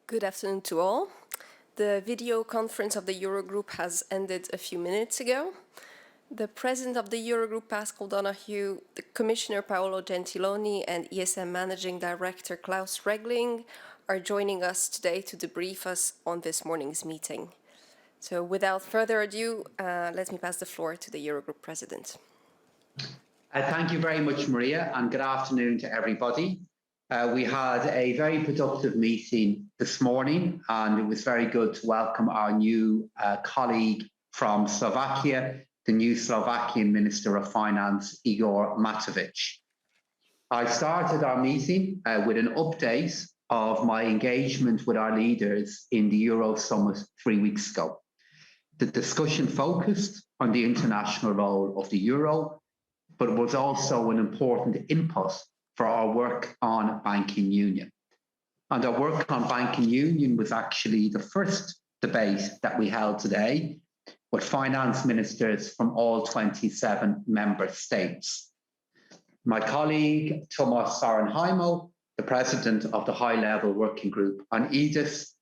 Good afternoon to all. The video conference of the Eurogroup has ended a few minutes ago. The President of the Eurogroup, Mr Donohoe, the Commissioner Paolo Gentiloni and ESM Managing Director Klaus Regling are joining us today to debrief us on this morning's meeting. So without further ado, let me pass the floor to the Eurogroup President. Thank you very much, Maria, and good afternoon to everybody. We had a very productive meeting this morning, and it was very good to welcome our new colleague from Slovakia, the new Slovakian Minister of Finance, Igor Matovic. I started our meeting with an update of my engagement with our leaders in the Euro Summit 3 weeks ago. The discussion focused on the international role of the euro, but it was also an important input for our work on banking union. And our work on banking union was actually the first debate that we held today with finance ministers from all 27 member states. My colleague, Thomas Sarenheimo, the president of the high-level working group on EDIS,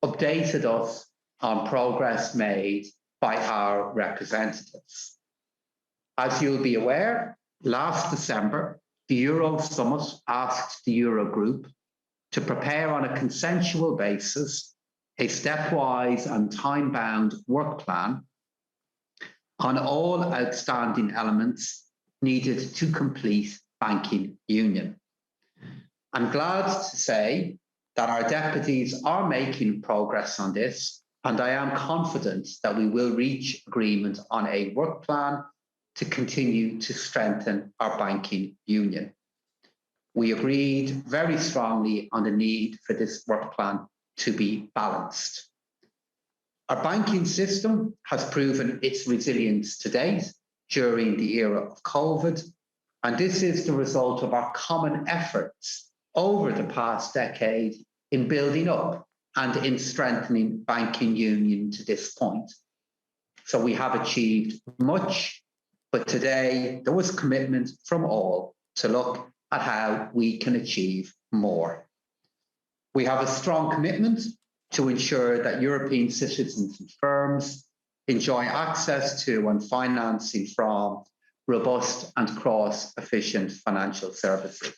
updated us on progress made by our representatives. As you'll be aware, last December, the Euro Summit asked the Eurogroup to prepare on a consensual basis a stepwise and time-bound work plan on all outstanding elements needed to complete banking union. I'm glad to say that our deputies are making progress on this, and I am confident that we will reach agreement on a work plan to continue to strengthen our banking union. We agreed very strongly on the need for this work plan to be balanced. Our banking system has proven its resilience to date during the era of COVID, and this is the result of our common efforts over the past decade in building up and in strengthening banking union to this point. So we have achieved much, but today there was commitment from all to look at how we can achieve more. We have a strong commitment to ensure that European citizens and firms enjoy access to and financing from robust and cross-efficient financial services.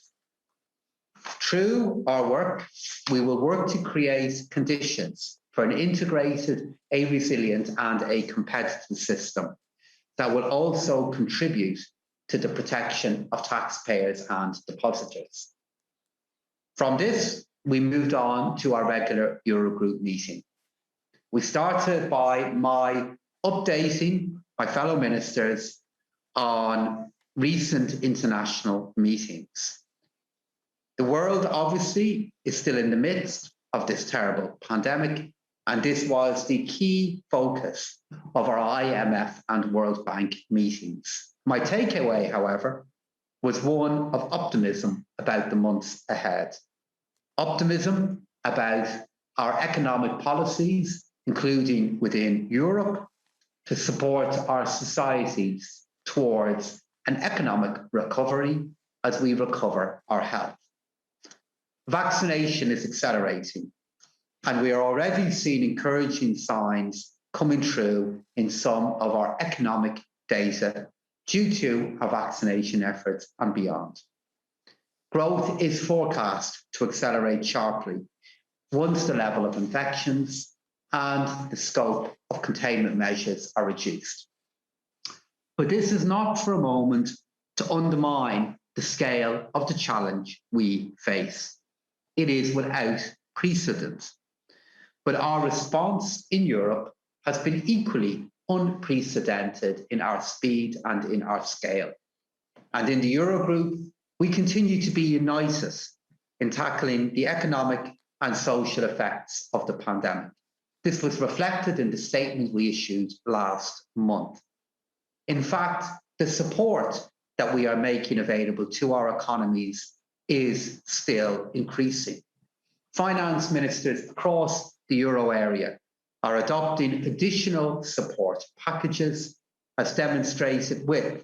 Through our work, we will work to create conditions for an integrated, a resilient and a competitive system that will also contribute to the protection of taxpayers and depositors. From this, we moved on to our regular Eurogroup meeting. We started by my updating my fellow ministers on recent international meetings. The world obviously is still in the midst of this terrible pandemic, and this was the key focus of our IMF and World Bank meetings. My takeaway, however, was one of optimism about the months ahead. Optimism about our economic policies, including within Europe, to support our societies towards an economic recovery as we recover our health. Vaccination is accelerating, and we are already seeing encouraging signs coming through in some of our economic data due to our vaccination efforts and beyond. Growth is forecast to accelerate sharply once the level of infections and the scope of containment measures are reduced. But this is not for a moment to undermine the scale of the challenge we face. It is without precedent. But our response in Europe has been equally unprecedented in our speed and in our scale. And in the Eurogroup, we continue to be united in tackling the economic and social effects of the pandemic. This was reflected in the statement we issued last month. In fact, the support that we are making available to our economies is still increasing. Finance ministers across the euro area are adopting additional support packages, as demonstrated with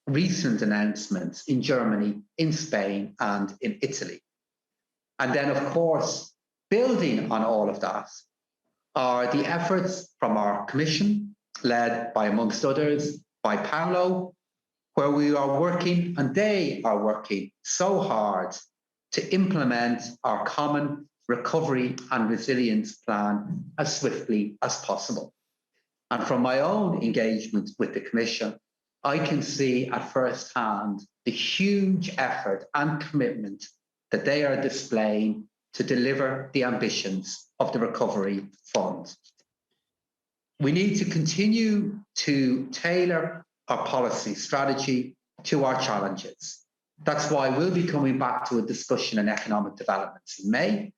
recent announcements in Germany, in Spain, and in Italy. And then, of course, Building on all of that are the efforts from our Commission, led by, amongst others, by Paolo, where we are working, and they are working so hard to implement our common recovery and resilience plan as swiftly as possible. And from my own engagement with the Commission, I can see at first hand the huge effort and commitment that they are displaying to deliver the ambitions of the Recovery Fund. We need to continue to tailor our policy strategy to our challenges. That's why we'll be coming back to a discussion on economic developments in May.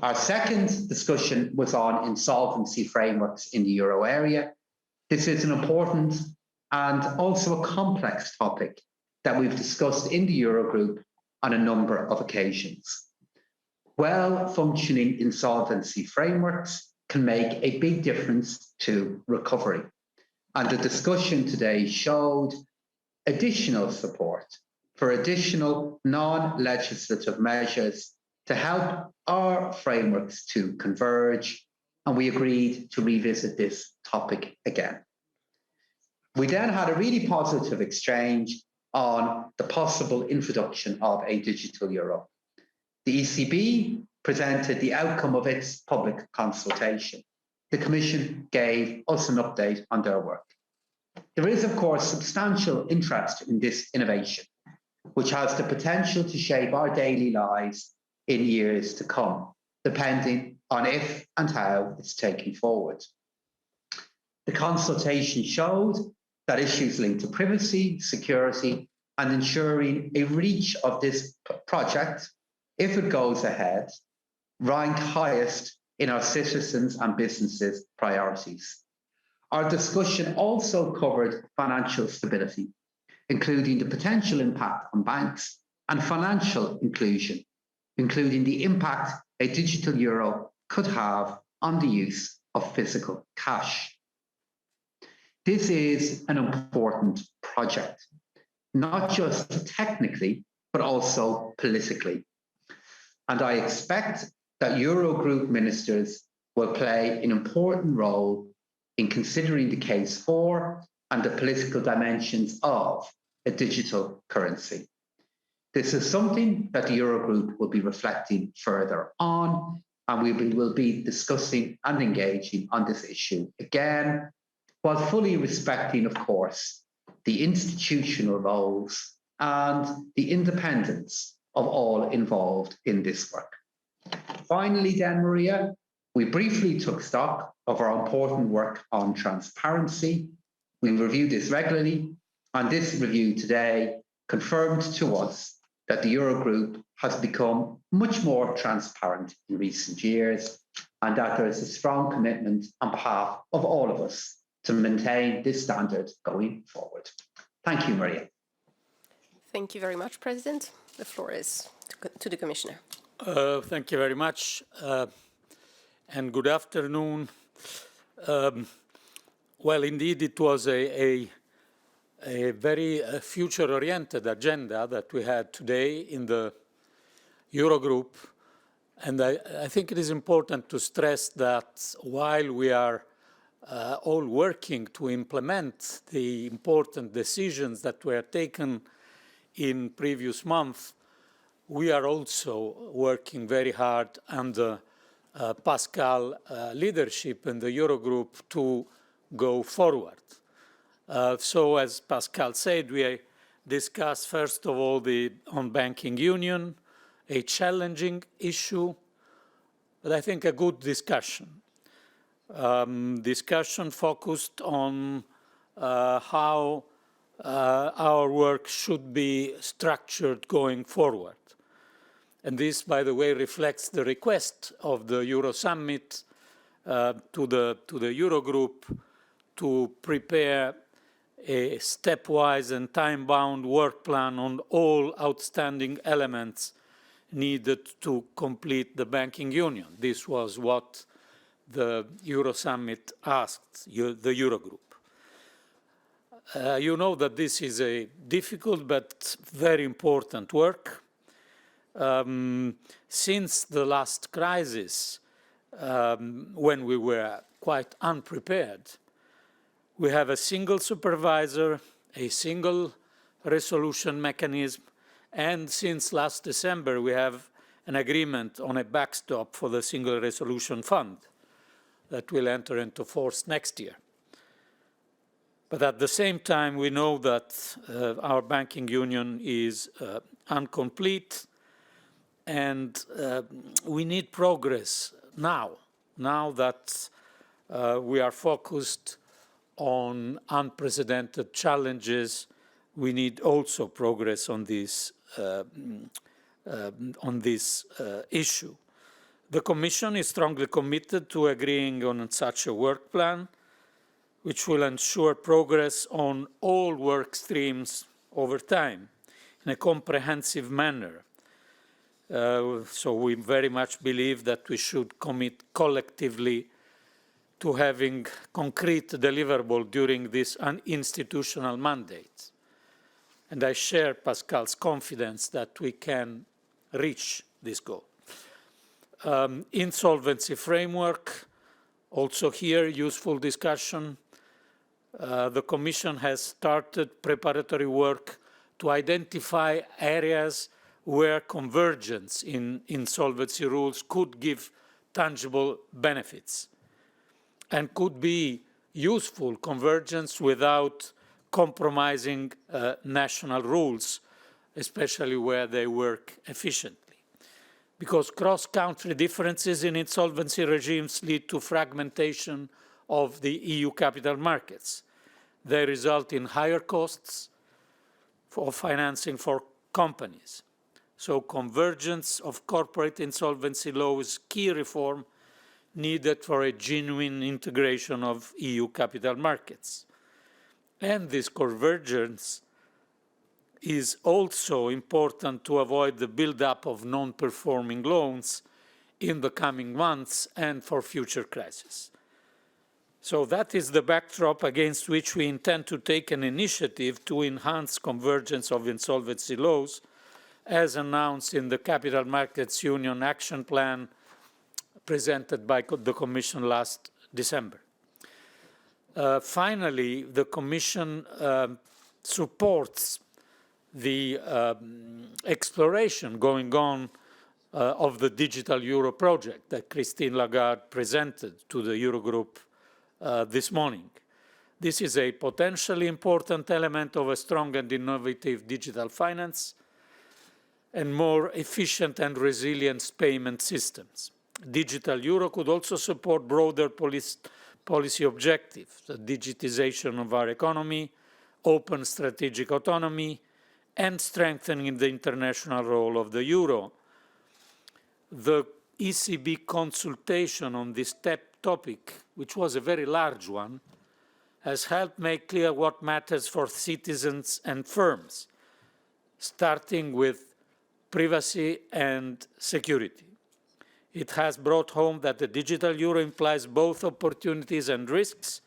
Our second discussion was on insolvency frameworks in the euro area. This is an important and also a complex topic that we've discussed in the Eurogroup on a number of occasions. Well-functioning insolvency frameworks can make a big difference to recovery. And the discussion today showed additional support for additional non-legislative measures to help our frameworks to converge, and we agreed to revisit this topic again. We then had a really positive exchange on the possible introduction of a digital euro. The ECB presented the outcome of its public consultation. The Commission gave us an update on their work. There is, of course, substantial interest in this innovation, which has the potential to shape our daily lives in years to come, depending on if and how it's taken forward. The consultation showed that issues linked to privacy, security, and ensuring a reach of this project, if it goes ahead, rank highest in our citizens' and businesses' priorities. Our discussion also covered financial stability, including the potential impact on banks and financial inclusion, including the impact a digital euro could have on the use of physical cash. This is an important project, not just technically, but also politically. And I expect that Eurogroup ministers will play an important role in considering the case for and the political dimensions of a digital currency. This is something that the Eurogroup will be reflecting further on, and we will be discussing and engaging on this issue again, while fully respecting, of course, the institutional roles and the independence of all involved in this work. Finally then, Maria, we briefly took stock of our important work on transparency. We review this regularly, and this review today confirmed to us that the Eurogroup has become much more transparent in recent years, and that there is a strong commitment on behalf of all of us to maintain this standard going forward. Thank you, Maria. Thank you very much, President. The floor is to the Commissioner. Thank you very much, and good afternoon. Well, indeed, it was a very future-oriented agenda that we had today in the Eurogroup, and I think it is important to stress that while we are all working to implement the important decisions that were taken in previous months, we are also working very hard under Pascal leadership in the Eurogroup to go forward. So as Pascal said, we discussed first of all on banking union, a challenging issue, but I think a good discussion. Discussion focused on how our work should be structured going forward. And this, by the way, reflects the request of the Euro Summit to the Eurogroup to prepare a stepwise and time-bound work plan on all outstanding elements needed to complete the banking union. This was what the Euro Summit asked the Eurogroup. You know that this is a difficult but very important work. Since the last crisis, when we were quite unprepared, we have a single supervisor, a single resolution mechanism, and since last December, we have an agreement on a backstop for the Single Resolution Fund that will enter into force next year. But at the same time, we know that our banking union is incomplete, and we need progress now that we are focused on unprecedented challenges. We need also progress on this issue. The Commission is strongly committed to agreeing on such a work plan, which will ensure progress on all work streams over time in a comprehensive manner. So we very much believe that we should commit collectively to having concrete deliverable during this institutional mandate. And I share Pascal's confidence that we can reach this goal. Insolvency framework, also here useful discussion. The Commission has started preparatory work to identify areas where convergence in insolvency rules could give tangible benefits and could be useful convergence without compromising national rules, especially where they work efficiently. Because cross-country differences in insolvency regimes lead to fragmentation of the EU capital markets. They result in higher costs for financing for companies. So convergence of corporate insolvency law is key reform needed for a genuine integration of EU capital markets. And this convergence is also important to avoid the buildup of non-performing loans in the coming months and for future crises. So that is the backdrop against which we intend to take an initiative to enhance convergence of insolvency laws, as announced in the Capital Markets Union Action Plan presented by the Commission last December. Finally, the Commission supports the exploration going on of the Digital Euro project that Christine Lagarde presented to the Eurogroup this morning. This is a potentially important element of a strong and innovative digital finance and more efficient and resilient payment systems. Digital Euro could also support broader policy objectives, the digitization of our economy, open strategic autonomy, and strengthening the international role of the euro. The ECB consultation on this topic, which was a very large one, has helped make clear what matters for citizens and firms, starting with privacy and security. It has brought home that the digital euro implies both opportunities and risks,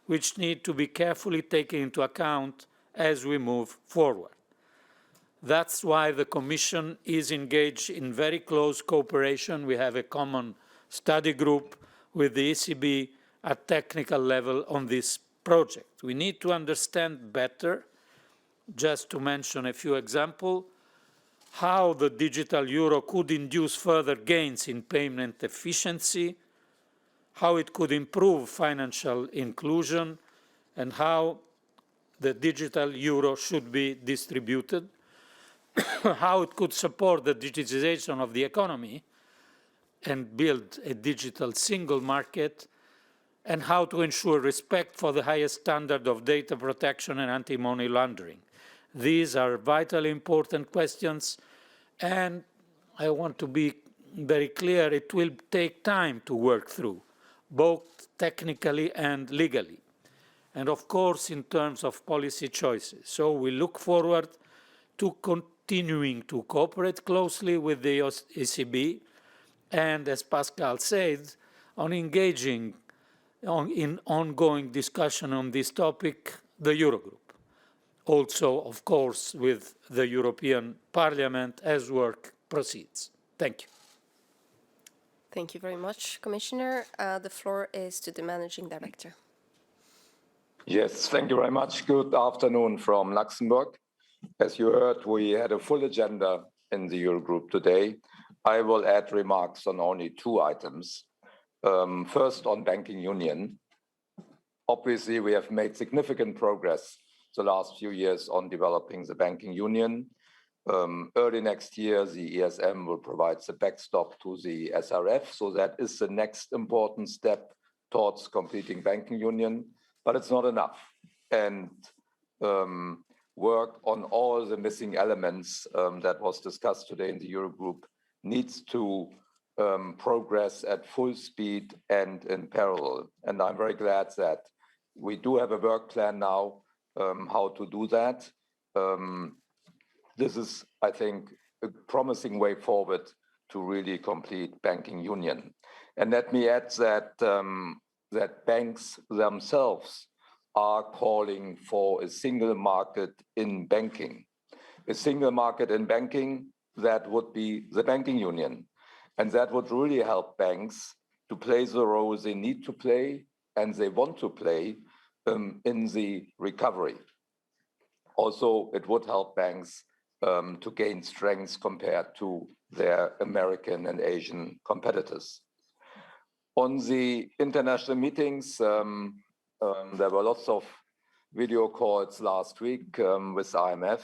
which need to be carefully taken into account as we move forward. That's why the Commission is engaged in very close cooperation. We have a common study group with the ECB at technical level on this project. We need to understand better, just to mention a few examples, how the digital euro could induce further gains in payment efficiency, how it could improve financial inclusion, and how the digital euro should be distributed, how it could support the digitization of the economy and build a digital single market, and how to ensure respect for the highest standard of data protection and anti-money laundering. These are vitally important questions, and I want to be very clear, it will take time to work through, both technically and legally, and of course in terms of policy choices. So we look forward to continuing to cooperate closely with the ECB, and as Pascal said, on engaging in ongoing discussion on this topic, the Eurogroup. Also, of course, with the European Parliament as work proceeds. Thank you. Thank you very much, Commissioner. The floor is to the Managing Director. Yes, thank you very much. Good afternoon from Luxembourg. As you heard, we had a full agenda in the Eurogroup today. I will add remarks on only two items. First, on banking union. Obviously, we have made significant progress the last few years on developing the banking union. Early next year, the ESM will provide the backstop to the SRF. So that is the next important step towards completing banking union, but it's not enough. And work on all the missing elements that was discussed today in the Eurogroup needs to progress at full speed and in parallel. And I'm very glad that we do have a work plan now how to do that. This is, I think, a promising way forward to really complete banking union. And let me add that that banks themselves are calling for a single market in banking. A single market in banking, that would be the banking union. And that would really help banks to play the role they need to play and they want to play in the recovery. Also, it would help banks to gain strength compared to their American and Asian competitors. On the international meetings, there were lots of video calls last week with IMF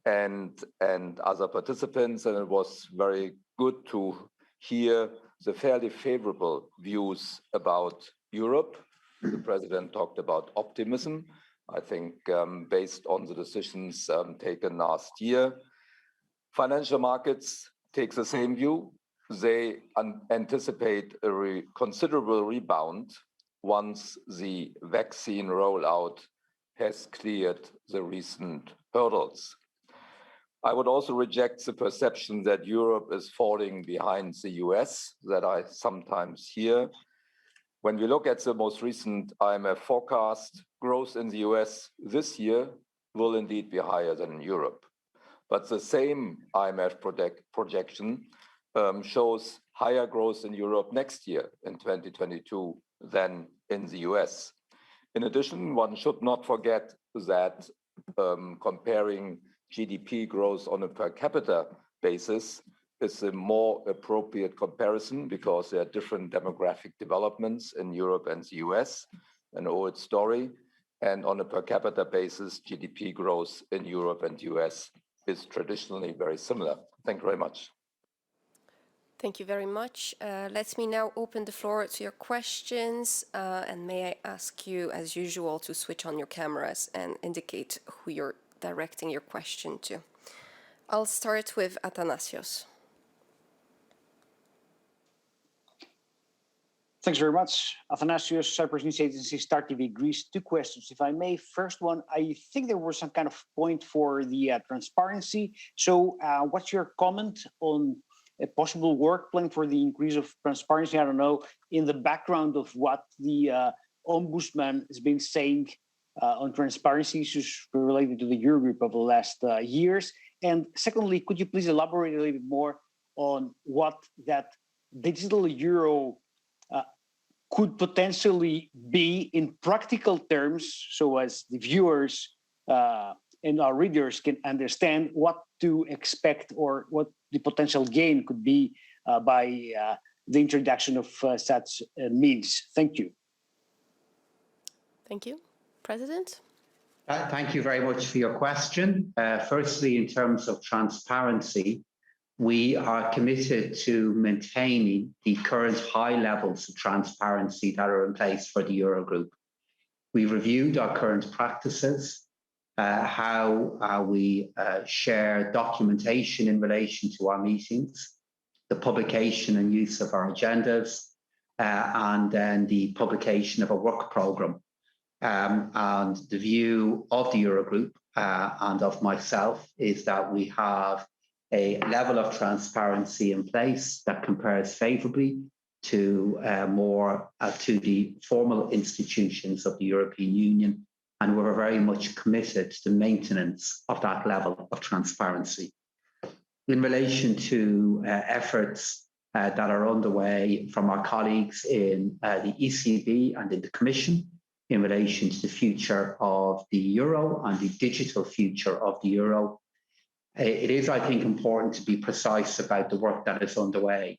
and other participants, and it was very good to hear the fairly favorable views about Europe. The president talked about optimism, I think, based on the decisions taken last year. Financial markets take the same view. They anticipate a considerable rebound once the vaccine rollout has cleared the recent hurdles. I would also reject the perception that Europe is falling behind the US that I sometimes hear. When we look at the most recent IMF forecast, growth in the US this year will indeed be higher than in Europe. But the same IMF projection shows higher growth in Europe next year in 2022 than in the US. In addition, one should not forget that comparing GDP growth on a per capita basis is a more appropriate comparison because there are different demographic developments in Europe and the US, an old story. And on a per capita basis, GDP growth in Europe and US is traditionally very similar. Thank you very much. Thank you very much. Let me now open the floor to your questions. And may I ask you, as usual, to switch on your cameras and indicate who you're directing your question to. I'll start with Athanasios. Thanks very much. Athanasios, Cyprus News Agency, Star TV, Greece. Two questions, if I may. First one, I think there was some kind of point for the transparency. So what's your comment on a possible work plan for the increase of transparency? I don't know, in the background of what the Ombudsman has been saying on transparency issues related to the Eurogroup over the last years. And secondly, could you please elaborate a little bit more on what that digital euro could potentially be in practical terms, so as the viewers and our readers can understand what to expect or what the potential gain could be by the introduction of such means. Thank you. Thank you. President? Thank you very much for your question. Firstly, in terms of transparency, we are committed to maintaining the current high levels of transparency that are in place for the Eurogroup. We reviewed our current practices, how we share documentation in relation to our meetings, the publication and use of our agendas, and then the publication of a work programme. And the view of the Eurogroup and of myself is that we have a level of transparency in place that compares favourably to to the formal institutions of the European Union, and we're very much committed to the maintenance of that level of transparency. in relation to efforts that are underway from our colleagues in the ECB and in the Commission in relation to the future of the euro and the digital future of the euro. It is, I think, important to be precise about the work that is underway.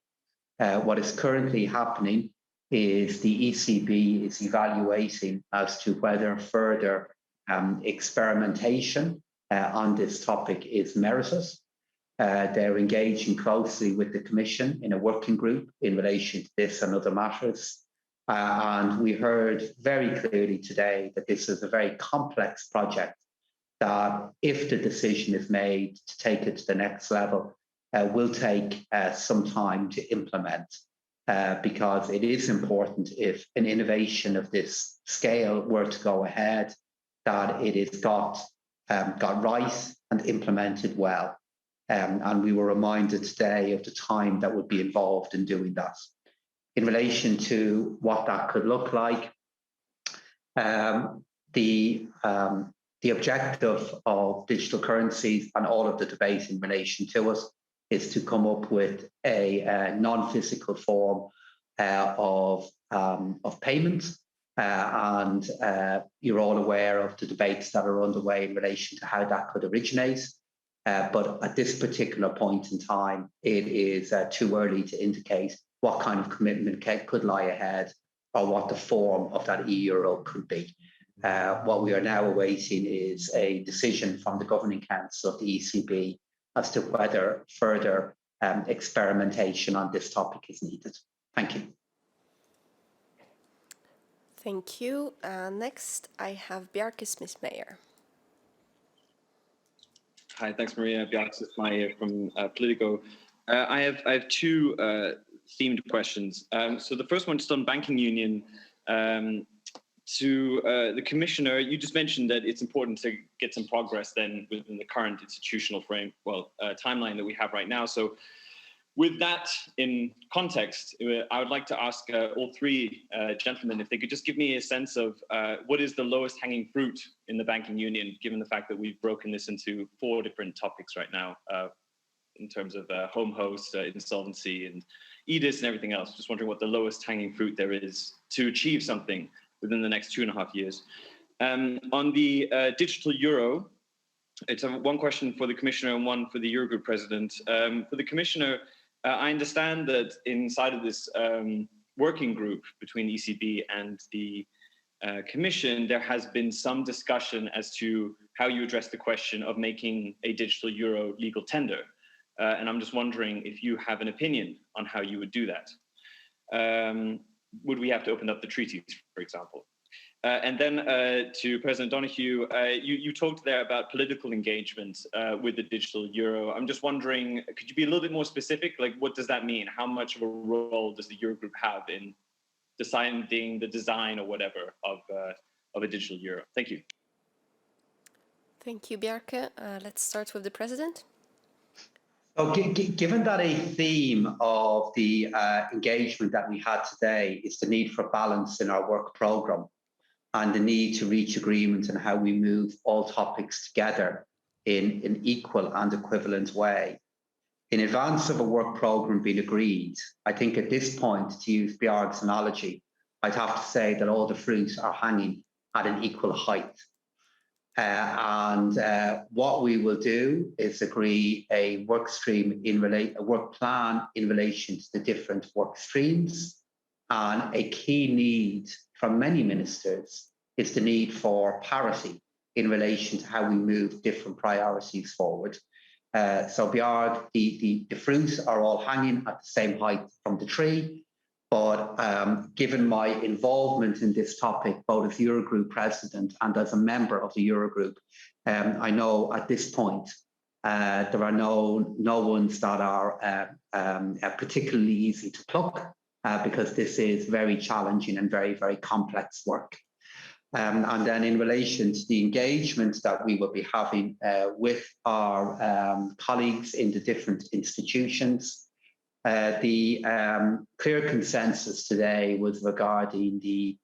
What is currently happening is the ECB is evaluating as to whether further experimentation on this topic is merited. They're engaging closely with the Commission in a working group in relation to this and other matters. And we heard very clearly today that this is a very complex project that, if the decision is made to take it to the next level, will take some time to implement, because it is important, if an innovation of this scale were to go ahead, that it is got right and implemented well. And we were reminded today of the time that would be involved in doing that. In relation to what that could look like, the objective of digital currencies and all of the debate in relation to it is to come up with a non-physical form of payment. And you're all aware of the debates that are underway in relation to how that could originate. But at this particular point in time, it is too early to indicate what kind of commitment could lie ahead or what the form of that euro could be. What we are now awaiting is a decision from the Governing Council of the ECB as to whether further experimentation on this topic is needed. Thank you. Thank you. Next, I have Bjarke Smith-Meyer. Hi, thanks, Maria. Bjarke Smith-Meyer from Politico. I have two themed questions. So the first one, just on banking union. To the Commissioner, you just mentioned that it's important to get some progress then within the current institutional timeline that we have right now. So with that in context, I would like to ask all three gentlemen if they could just give me a sense of what is the lowest hanging fruit in the banking union, given the fact that we've broken this into 4 different topics right now in terms of home host, insolvency, and EDIS and everything else. Just wondering what the lowest hanging fruit there is to achieve something within the next 2.5 years. On the digital euro, it's one question for the Commissioner and one for the Eurogroup President. For the Commissioner, I understand that inside of this working group between the ECB and the Commission, there has been some discussion as to how you address the question of making a digital euro legal tender. And I'm just wondering if you have an opinion on how you would do that. Would we have to open up the treaties, for example? And then to President Donohoe, you talked there about political engagement with the digital euro. I'm just wondering, could you be a little bit more specific? Like, what does that mean? How much of a role does the Eurogroup have in deciding the design or whatever of a digital euro? Thank you. Thank you, Bjarke. Let's start with the President. So, given that a theme of the engagement that we had today is the need for balance in our work programme and the need to reach agreement on how we move all topics together in an equal and equivalent way, in advance of a work programme being agreed, I think at this point, to use Bjarke's analogy, I'd have to say that all the fruits are hanging at an equal height. And what we will do is agree a work plan in relation to the different work streams. And a key need from many ministers is the need for parity in relation to how we move different priorities forward. So Bjarke, the fruits are all hanging at the same height from the tree. But given my involvement in this topic, both as Eurogroup President and as a member of the Eurogroup, I know at this point there are no ones that are particularly easy to pluck because this is very challenging and very, very complex work. And then in relation to the engagement that we will be having with our colleagues in the different institutions, the clear consensus today was regarding the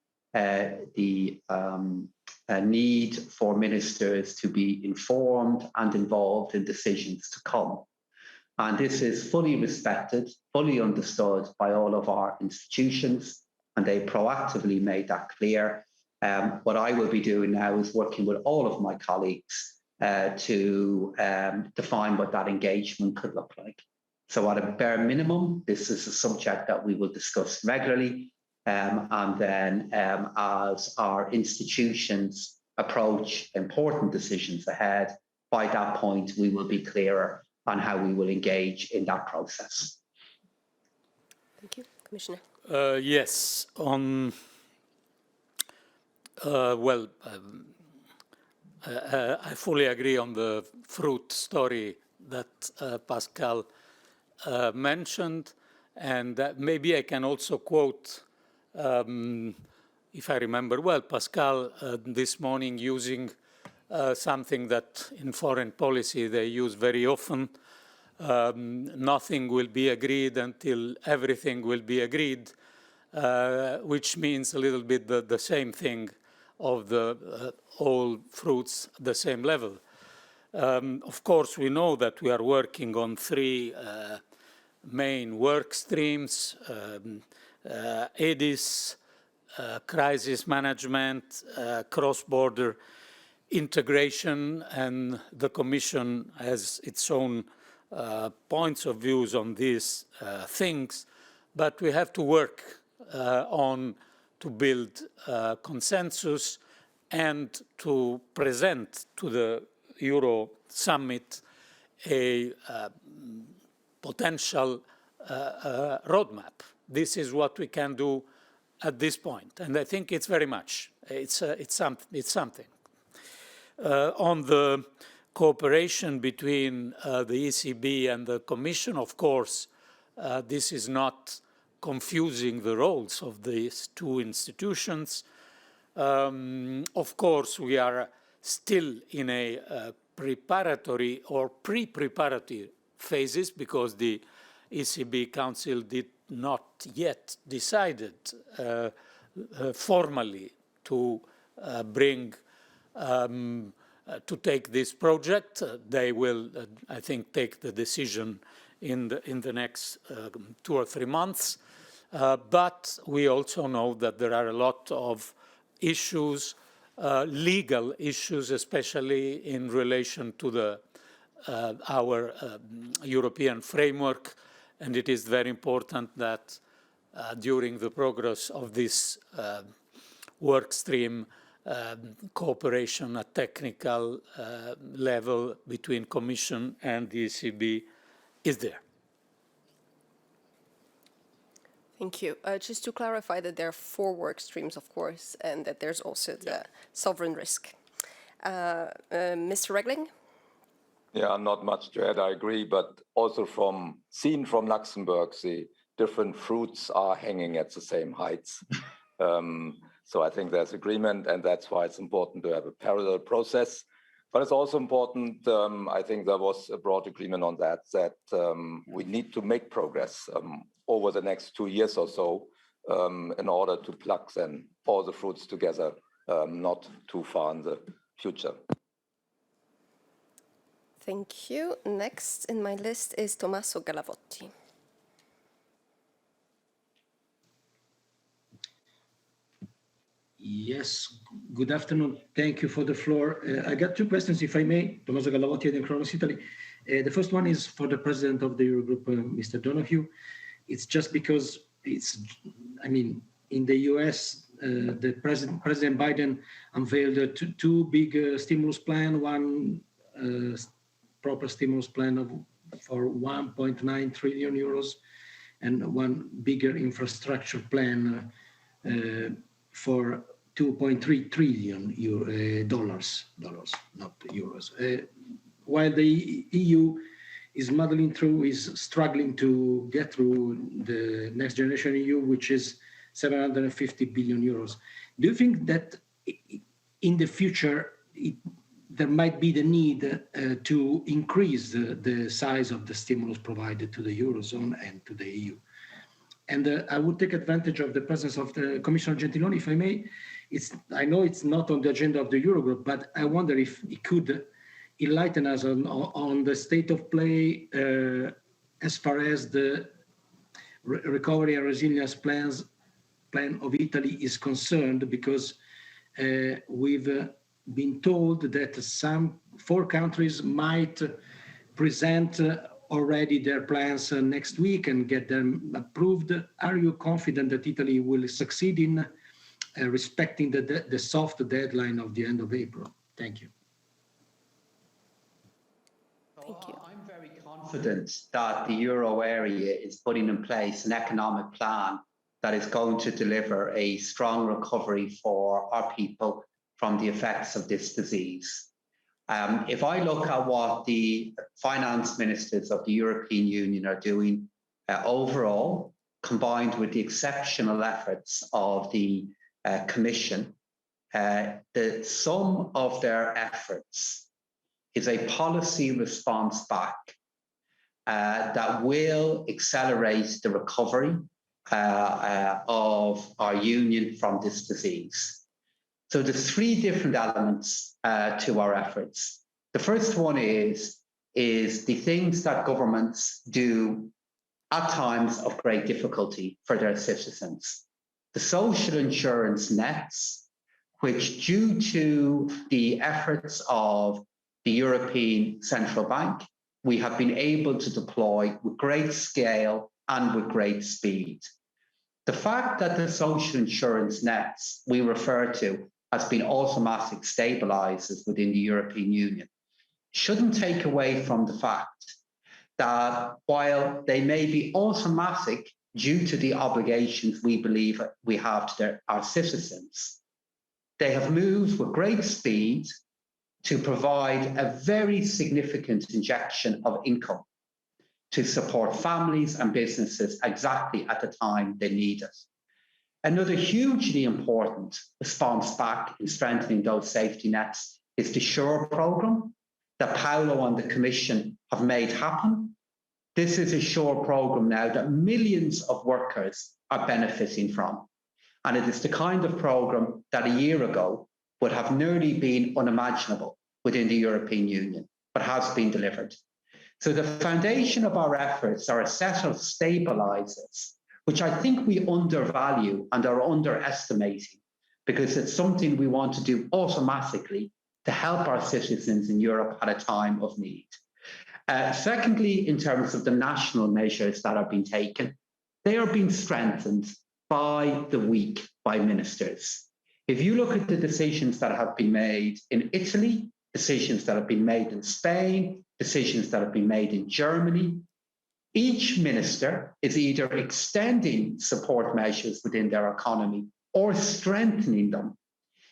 need for ministers to be informed and involved in decisions to come. And this is fully respected, fully understood by all of our institutions, and they proactively made that clear. What I will be doing now is working with all of my colleagues to define what that engagement could look like. So at a bare minimum, this is a subject that we will discuss regularly. And then as our institutions approach important decisions ahead, by that point, we will be clearer on how we will engage in that process. Thank you. Commissioner. Yes, on, I fully agree on the fruit story that Pascal mentioned, and maybe I can also quote, if I remember well, Pascal this morning using something that in foreign policy they use very often. Nothing will be agreed until everything will be agreed, which means a little bit the same thing of the all fruits at the same level. Of course, we know that we are working on three main work streams, EDIS, crisis management, cross-border integration, and the Commission has its own points of views on these things, but we have to work on to build consensus and to present to the Euro Summit a potential roadmap. This is what we can do at this point, and I think it's very much. It's something. On the cooperation between the ECB and the Commission, of course, this is not confusing the roles of these two institutions. Of course, we are still in a preparatory or pre-preparatory phases because the ECB Council did not yet decided formally to bring to take this project. They will, I think, take the decision in the next 2 or 3 months. But we also know that there are a lot of issues, legal issues, especially in relation to our European framework. And it is very important that during the progress of this work stream, cooperation at technical level between Commission and the ECB is there. Thank you. Just to clarify that there are 4 work streams, of course, and that there's also the sovereign risk. Mr. Regling? Yeah, not much to add, I agree, but also seen from Luxembourg, the different fruits are hanging at the same heights. So I think there's agreement, and that's why it's important to have a parallel process. But it's also important, I think there was a broad agreement on that we need to make progress over the next 2 years or so in order to pluck then all the fruits together, not too far in the future. Thank you. Next in my list is Tommaso Gallavotti. Yes, good afternoon. Thank you for the floor. I got 2 questions, if I may. Tommaso Gallavotti, in Kronos, Italy. The first one is for the president of the Eurogroup, Mr. Donohoe. It's just because in the US, the President Biden unveiled 2 big stimulus plan, one proper stimulus plan for 1.9 trillion euros and one bigger infrastructure plan for 2.3 trillion dollars, not euros. While the EU is struggling to get through the Next Generation EU, which is 750 billion euros. Do you think that in the future there might be the need to increase the size of the stimulus provided to the Eurozone and to the EU? And I would take advantage of the presence of the Commissioner Gentiloni, if I may. I know it's not on the agenda of the Eurogroup, but I wonder if it could enlighten us on the state of play as far as the recovery and resilience plan of Italy is concerned, because we've been told that some 4 countries might present already their plans next week and get them approved. Are you confident that Italy will succeed in respecting the soft deadline of the end of April? Thank you. Thank you. I'm very confident that the euro area is putting in place an economic plan that is going to deliver a strong recovery for our people from the effects of this disease. If I look at what the finance ministers of the European Union are doing overall, combined with the exceptional efforts of the Commission, the sum of their efforts is a policy response back that will accelerate the recovery of our union from this disease. So there's 3 different elements to our efforts. The first one is the things that governments do at times of great difficulty for their citizens. The social insurance nets, which due to the efforts of the European Central Bank, we have been able to deploy with great scale and with great speed. The fact that the social insurance nets we refer to as being automatic stabilizers within the European Union shouldn't take away from the fact that while they may be automatic due to the obligations we believe we have to our citizens, they have moved with great speed to provide a very significant injection of income to support families and businesses exactly at the time they need it. Another hugely important response back in strengthening those safety nets is the SURE programme that Paolo and the Commission have made happen. This is a SURE programme now that millions of workers are benefiting from. And it is the kind of programme that a year ago would have nearly been unimaginable within the European Union, but has been delivered. So the foundation of our efforts are a set of stabilizers, which I think we undervalue and are underestimating, because it's something we want to do automatically to help our citizens in Europe at a time of need. Secondly, in terms of the national measures that are being taken, they are being strengthened by the week by ministers. If you look at the decisions that have been made in Italy, decisions that have been made in Spain, decisions that have been made in Germany, each minister is either extending support measures within their economy or strengthening them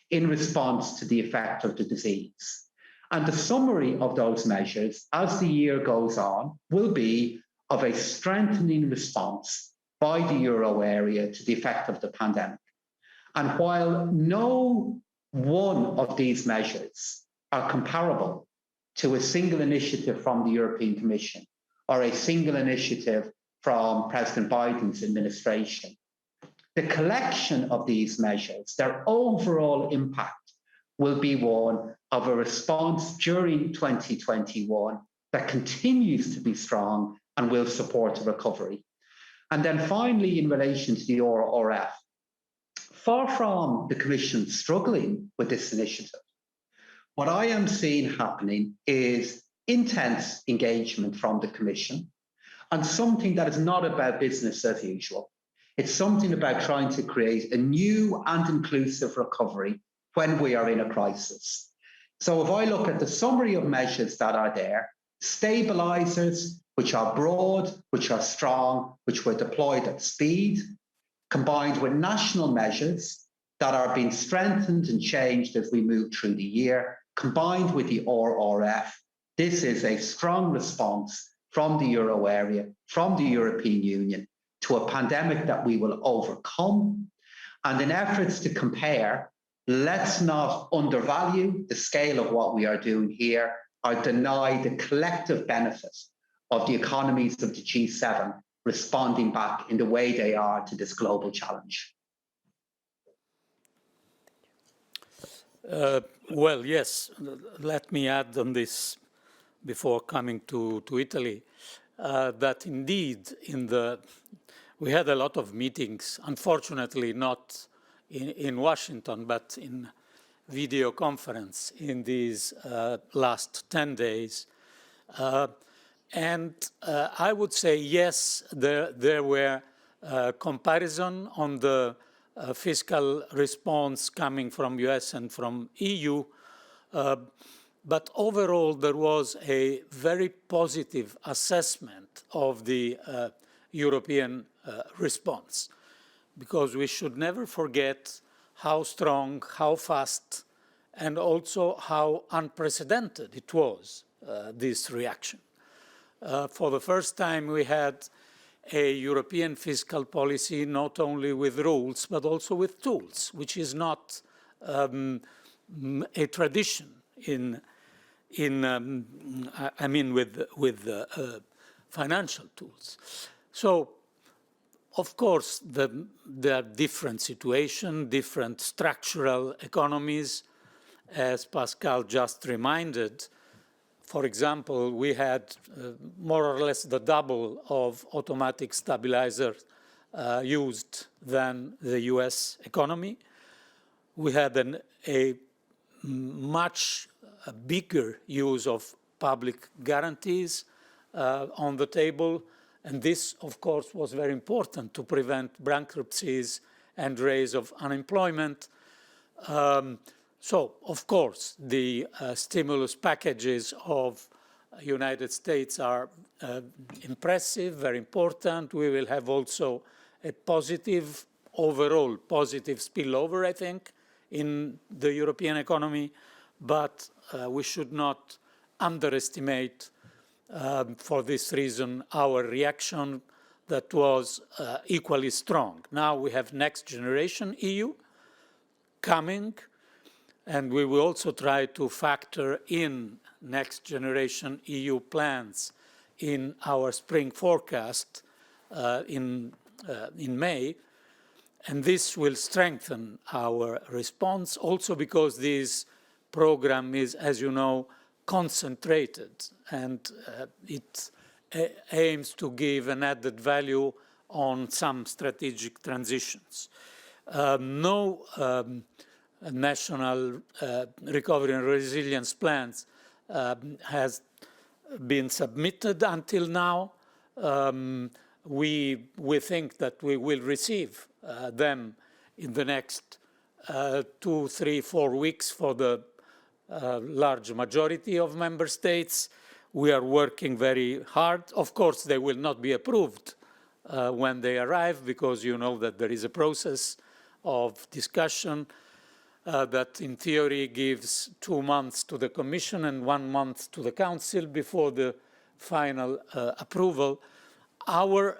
in response to the effect of the disease. And the summary of those measures as the year goes on will be of a strengthening response by the euro area to the effect of the pandemic. And while no one of these measures are comparable to a single initiative from the European Commission or a single initiative from President Biden's administration, the collection of these measures, their overall impact will be one of a response during 2021 that continues to be strong and will support a recovery. And then finally, in relation to the RRF, far from the Commission struggling with this initiative, what I am seeing happening is intense engagement from the Commission and something that is not about business as usual. It's something about trying to create a new and inclusive recovery when we are in a crisis. So if I look at the summary of measures that are there, stabilizers, which are broad, which are strong, which were deployed at speed, combined with national measures that are being strengthened and changed as we move through the year, combined with the RRF, this is a strong response from the euro area, from the European Union, to a pandemic that we will overcome. And in efforts to compare, let's not undervalue the scale of what we are doing here or deny the collective benefit of the economies of the G7 responding back in the way they are to this global challenge. Well, yes, let me add on this before coming to Italy. that indeed we had a lot of meetings, unfortunately not in Washington, but in video conference in these last 10 days. And I would say, yes, there were comparison on the fiscal response coming from US and from EU. But overall, there was a very positive assessment of the European response, because we should never forget how strong, how fast, and also how unprecedented it was, this reaction. For the first time, we had a European fiscal policy not only with rules, but also with tools, which is not a tradition with financial tools. So, of course, there are different situations, different structural economies. As Pascal just reminded, for example, we had more or less the double of automatic stabilizers used than the US economy. We had a much bigger use of public guarantees on the table. And this, of course, was very important to prevent bankruptcies and rise of unemployment. So, of course, the stimulus packages of United States are impressive, very important. We will have also a positive, overall positive spillover, I think, in the European economy. But we should not underestimate, for this reason, our reaction that was equally strong. Now we have next generation EU coming, and we will also try to factor in next generation EU plans in our spring forecast in May. And this will strengthen our response, also because this program is, as you know, concentrated, and it aims to give an added value on some strategic transitions. No national recovery and resilience plans has been submitted until now. We think that we will receive them in the next 2, 3, 4 weeks for the large majority of member states. We are working very hard. Of course, they will not be approved when they arrive, because you know that there is a process of discussion that in theory gives 2 months to the Commission and 1 month to the Council before the final approval. Our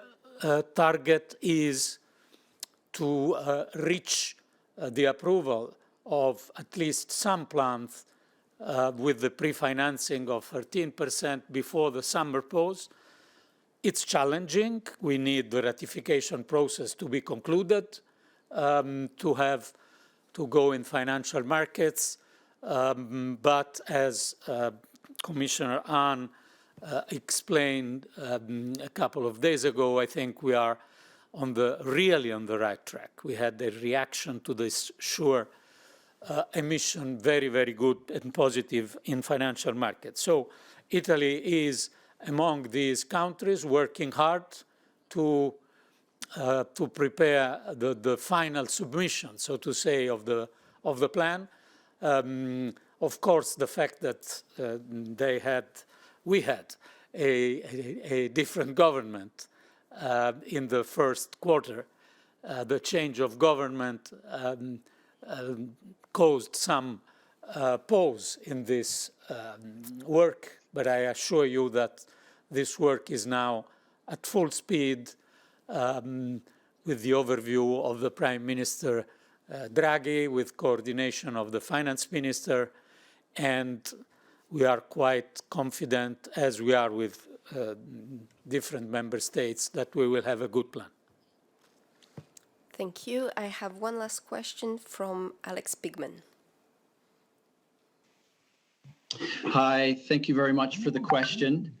target is to reach the approval of at least some plans with the pre-financing of 13% before the summer pause. It's challenging. We need the ratification process to be concluded, to go in financial markets. But as Commissioner Hahn explained a couple of days ago, I think we are really on the right track. We had a reaction to this sure emission, very, very good and positive in financial markets. So Italy is among these countries working hard to prepare the final submission, so to say, of the plan. Of course, the fact that we had a different government in the first quarter, the change of government caused some pause in this work, but I assure you that this work is now at full speed with the overview of the Prime Minister Draghi, with coordination of the Finance Minister, and we are quite confident, as we are with different member states, that we will have a good plan. Thank you. I have one last question from Alex Pigman. Hi, thank you very much for the question.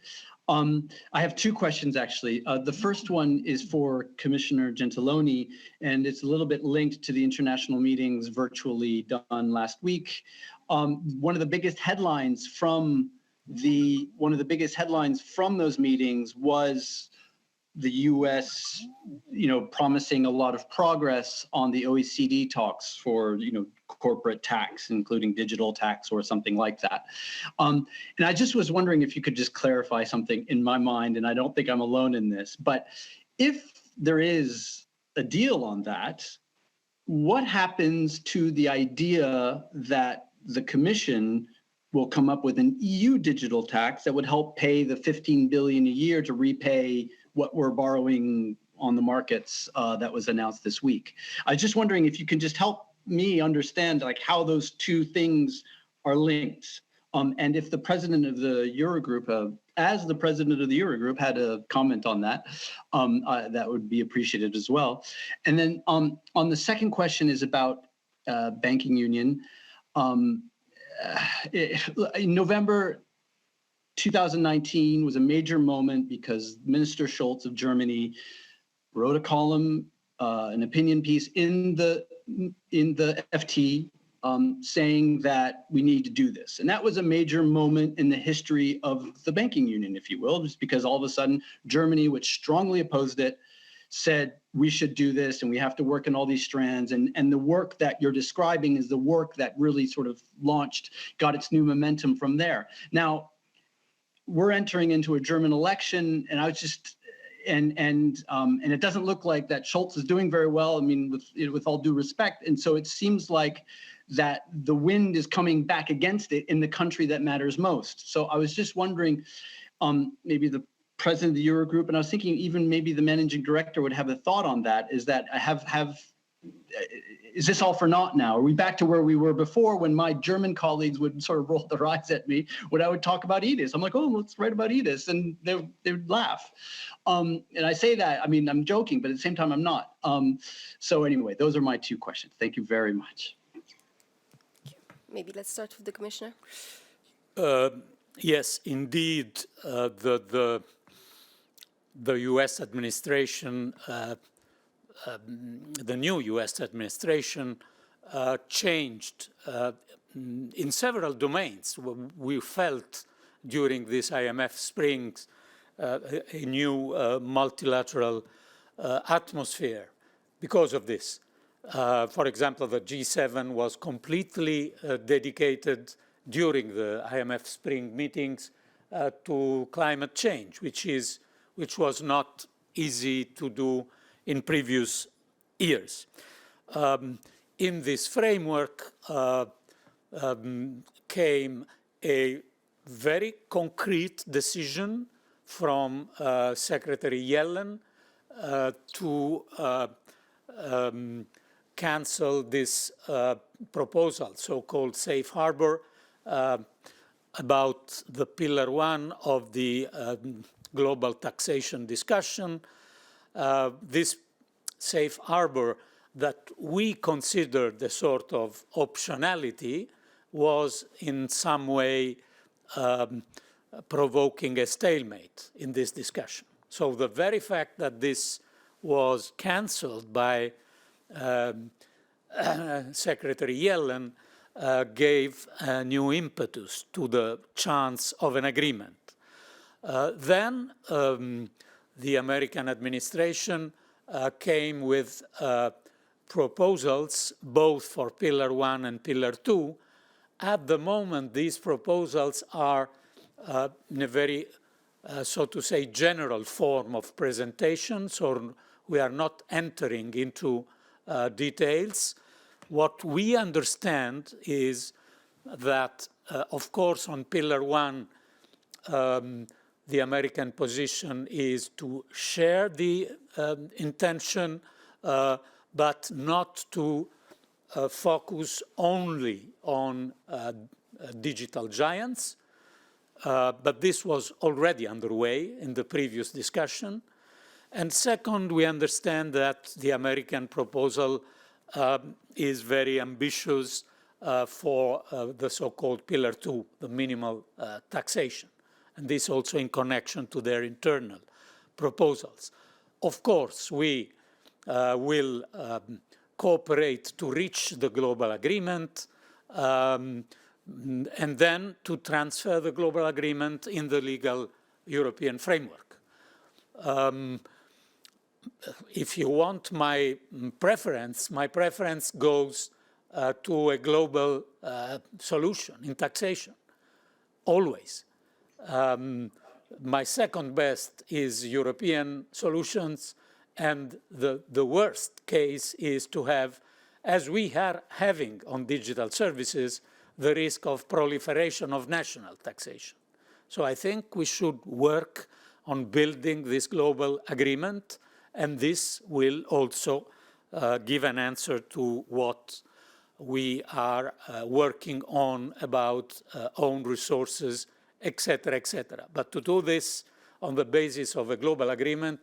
I have two questions, actually. The first one is for Commissioner Gentiloni, and it's a little bit linked to the international meetings virtually done last week. One of the biggest headlines from those meetings was the U.S., promising a lot of progress on the OECD talks for, corporate tax, including digital tax or something like that. And I just was wondering if you could just clarify something in my mind, and I don't think I'm alone in this, but if there is a deal on that, what happens to the idea that the Commission will come up with an EU digital tax that would help pay the 15 billion a year to repay what we're borrowing on the markets that was announced this week? I was just wondering if you can just help me understand how those two things are linked. And if the president of the Eurogroup, as the president of the Eurogroup, had a comment on that, that would be appreciated as well. And then on the second question is about banking union. In November 2019 was a major moment because Minister Scholz of Germany wrote a column, an opinion piece in the FT, saying that we need to do this. And that was a major moment in the history of the banking union, if you will, just because all of a sudden Germany, which strongly opposed it, said we should do this and we have to work in all these strands. And the work that you're describing is the work that really sort of got its new momentum from there. Now, we're entering into a German election, and I was just, and it doesn't look like that Scholz is doing very well. I mean, with all due respect, and so it seems like that the wind is coming back against it in the country that matters most. So I was just wondering, maybe the president of the Eurogroup, and I was thinking even maybe the managing director would have a thought on that. Is that is this all for naught now? Are we back to where we were before, when my German colleagues would sort of roll their eyes at me when I would talk about EDIS? I'm like, oh, let's write about EDIS, and they would laugh. And I say that, I mean, I'm joking, but at the same time, I'm not. So anyway, those are my two questions. Thank you very much. Maybe let's start with the Commissioner. Yes, indeed, the U.S. administration, the new U.S. administration changed in several domains. We felt during this IMF Springs a new multilateral atmosphere because of this. For example, the G7 was completely dedicated during the IMF Spring meetings to climate change, which was not easy to do in previous years. In this framework came a very concrete decision from Secretary Yellen to cancel this proposal, so-called safe harbor, about the Pillar 1 of the global taxation discussion. This safe harbor that we considered a sort of optionality was in some way provoking a stalemate in this discussion. So the very fact that this was cancelled by Secretary Yellen gave a new impetus to the chance of an agreement. Then the American administration came with proposals both for Pillar 1 and Pillar 2. At the moment, these proposals are in a very, so to say, general form of presentation, so we are not entering into details. What we understand is that, of course, on Pillar 1, the American position is to share the intention, but not to focus only on digital giants. But this was already underway in the previous discussion. And second, we understand that the American proposal is very ambitious for the so-called Pillar 2, the minimal taxation. and this also in connection to their internal proposals. Of course, we will cooperate to reach the global agreement, and then to transfer the global agreement in the legal European framework. If you want my preference goes to a global solution in taxation, always. My second best is European solutions, and the worst case is to have, as we are having on digital services, the risk of proliferation of national taxation. So I think we should work on building this global agreement, and this will also give an answer to what we are working on about own resources, etc., etc. But to do this on the basis of a global agreement,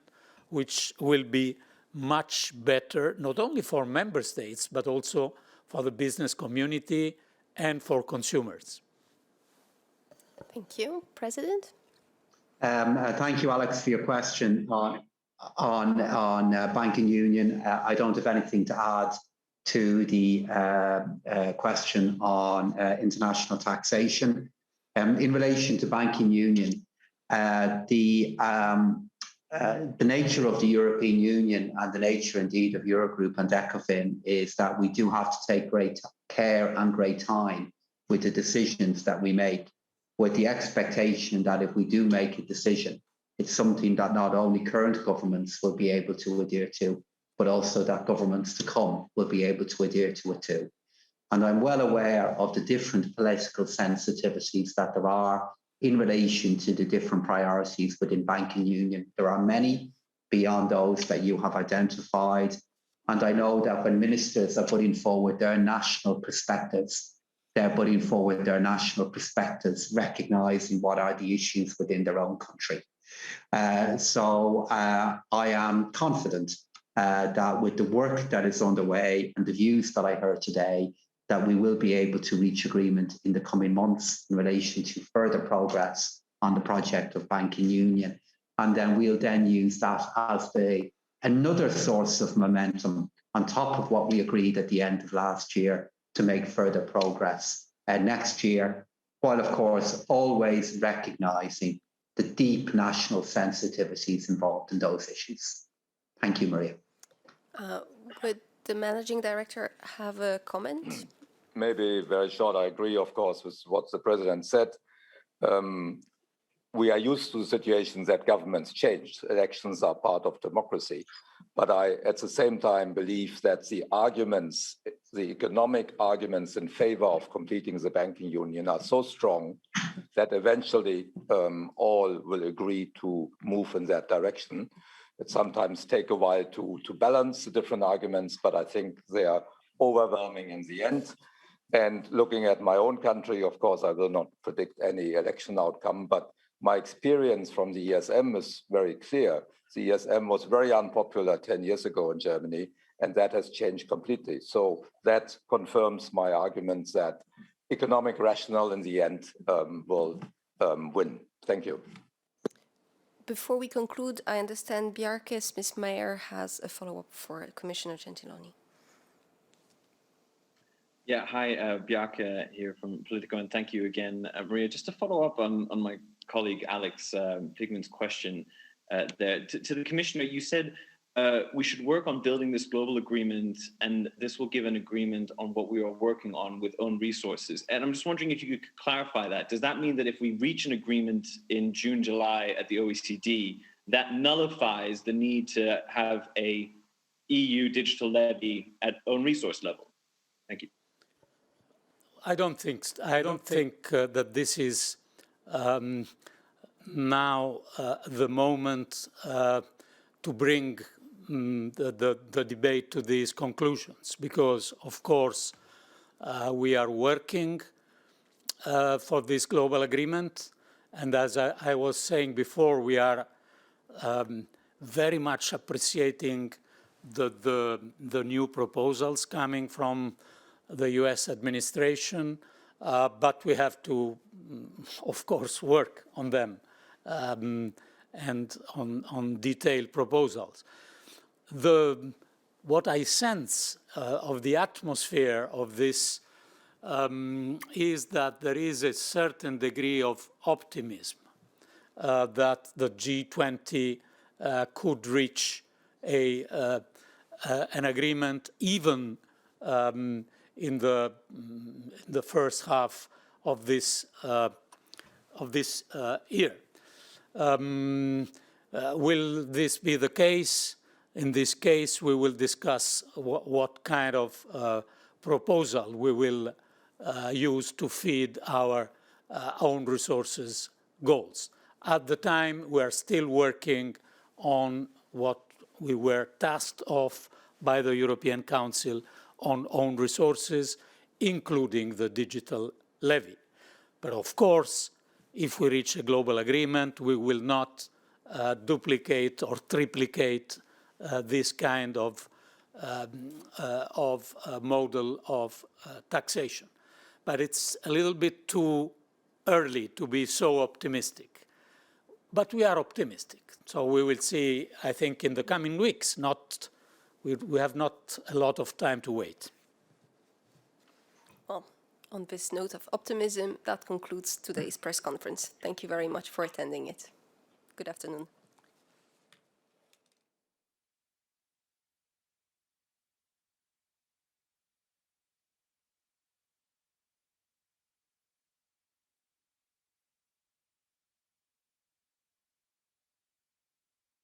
which will be much better, not only for member states, but also for the business community and for consumers. Thank you. President? Thank you, Alex, for your question on banking union. I don't have anything to add to the question on international taxation. In relation to banking union, the nature of the European Union and the nature indeed of Eurogroup and ECOFIN is that we do have to take great care and great time with the decisions that we make, with the expectation that if we do make a decision, it's something that not only current governments will be able to adhere to, but also that governments to come will be able to adhere to it too. And I'm well aware of the different political sensitivities that there are in relation to the different priorities within banking union. There are many beyond those that you have identified. And I know that when ministers are putting forward their national perspectives, they're putting forward their national perspectives, recognizing what are the issues within their own country. So I am confident that with the work that is underway and the views that I heard today, that we will be able to reach agreement in the coming months in relation to further progress on the project of banking union. And then we'll then use that as another source of momentum on top of what we agreed at the end of last year to make further progress next year, while of course always recognizing the deep national sensitivities involved in those issues. Thank you, Maria. Would the managing director have a comment? Maybe very short. I agree, of course, with what the president said. We are used to situations that governments change. Elections are part of democracy. But I, at the same time, believe that the arguments, the economic arguments in favor of completing the banking union are so strong that eventually all will agree to move in that direction. It sometimes takes a while to balance the different arguments, but I think they are overwhelming in the end. And looking at my own country, of course, I will not predict any election outcome, but my experience from the ESM is very clear. The ESM was very unpopular 10 years ago in Germany, and that has changed completely. So that confirms my arguments that economic rationale in the end will win. Thank you. Before we conclude, I understand Bjarke Smith-Meyer has a follow-up for Commissioner Gentiloni. Yeah, hi, Bjarke here from Politico, and thank you again, Maria. Just to follow up on my colleague Alex Pigman's question there. To the Commissioner, you said we should work on building this global agreement, and this will give an agreement on what we are working on with own resources. And I'm just wondering if you could clarify that. Does that mean that if we reach an agreement in June, July at the OECD, that nullifies the need to have a EU digital levy at own resource level? Thank you. I don't think that this is now the moment to bring the debate to these conclusions, because of course we are working for this global agreement, and as I was saying before, we are very much appreciating the new proposals coming from the US administration, but we have to, of course, work on them and on detailed proposals. What I sense of the atmosphere of this is that there is a certain degree of optimism that the G20 could reach an agreement even in the first half of this year. Will this be the case? In this case, we will discuss what kind of proposal we will use to feed our own resources goals. At the time, we are still working on what we were tasked of by the European Council on own resources, including the digital levy. But of course, if we reach a global agreement, we will not duplicate or triplicate this kind of model of taxation. But it's a little bit too early to be so optimistic. But we are optimistic. So we will see, I think, in the coming weeks. We have not a lot of time to wait. Well, on this note of optimism, that concludes today's press conference. Thank you very much for attending it. Good afternoon.